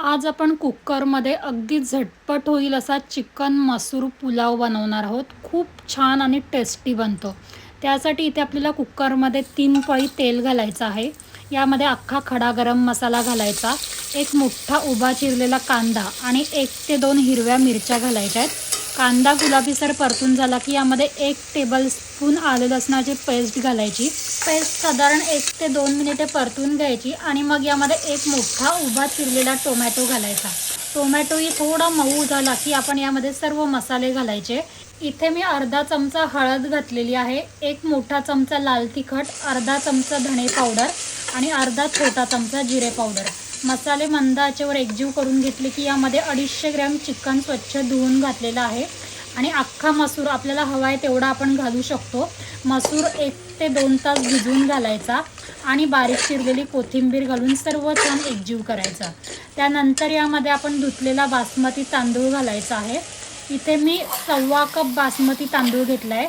आज आपण कुकरमध्ये अगदी झटपट होईल असा चिकन मसूर पुलाव बनवणार आहोत. खूप छान आणि टेस्टी बनतो. त्यासाठी इथे आपल्याला कुकरमध्ये 3 पळी तेल घालायचं आहे. यामध्ये अख्खा खडा गरम मसाला घालायचा, एक मोठा उभा चिरलेला कांदा आणि 1 ते 2 हिरव्या मिरच्या घालायच्या आहेत. कांदा गुलाबीसर परतून झाला की यामध्ये 1 टेबलस्पून आलं लसणाची पेस्ट घालायची. पेस्ट साधारण 1 ते 2 मिनिटे परतून घ्यायची आणि मग यामध्ये एक मोठा उभा चिरलेला टोमॅटो घालायचा. टोमॅटोही थोडा मऊ झाला की आपण यामध्ये सर्व मसाले घालायचे. इथे मी अर्धा चमचा हळद घातलेली आहे, 1 मोठा चमचा लाल तिखट, अर्धा चमचा धणे पावडर आणि अर्धा छोटा चमचा जिरे पावडर. मसाले मंद आचेवर एकजीव करून घेतले की यामध्ये 250 ग्रॅम चिकन स्वच्छ धुवून घातलेला आहे आणि अख्खा मसूर आपल्याला हवा आहे तेवढा आपण घालू शकतो. मसूर 1 ते 2 तास भिजवून घालायचा आणि बारीक चिरलेली कोथिंबीर घालून सर्व छान एकजीव करायचा. त्यानंतर यामध्ये आपण धुतलेला बासमती तांदूळ घालायचा आहे. इथे मी 1/4 कप बासमती तांदूळ घेतला आहे.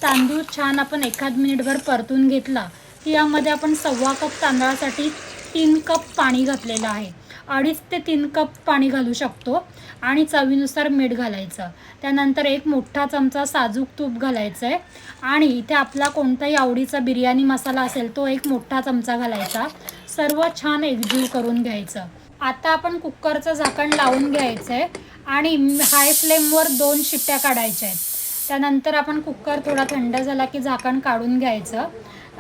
तांदूळ छान आपण 1 मिनिटभर परतून घेतला की यामध्ये आपण 1/4 कप तांदळासाठी 3 कप पाणी घातलेलं आहे. 2.5 ते 3 कप पाणी घालू शकतो आणि चवीनुसार मीठ घालायचं. त्यानंतर 1 मोठा चमचा साजूक तूप घालायचं आहे आणि इथे आपला कोणताही आवडीचा बिर्याणी मसाला असेल तो 1 मोठा चमचा घालायचा. सर्व छान एकजीव करून घ्यायचं. आता आपण कुकरचं झाकण लावून घ्यायचं आहे आणि हाय फ्लेमवर 2 शिट्ट्या काढायच्या आहेत. त्यानंतर आपण कुकर थोडा थंड झाला की झाकण काढून घ्यायचं.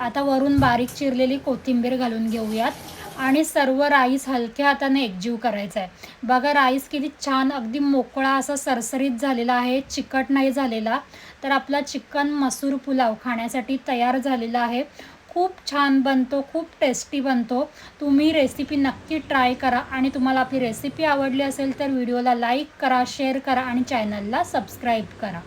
आता वरून बारीक चिरलेली कोथिंबीर घालून घेऊयात आणि सर्व राईस हलक्या हाताने एकजीव करायचा आहे. बघा राईस किती छान अगदी मोकळा असा सरसरीत झालेला आहे, चिकट नाही झालेला. तर आपला चिकन मसूर पुलाव खाण्यासाठी तयार झालेला आहे. खूप छान बनतो, खूप टेस्टी बनतो. तुम्ही रेसिपी नक्की ट्राय करा आणि तुम्हाला आपली रेसिपी आवडली असेल तर व्हिडिओला लाईक करा, शेअर करा आणि चॅनलला सबस्क्राईब करा.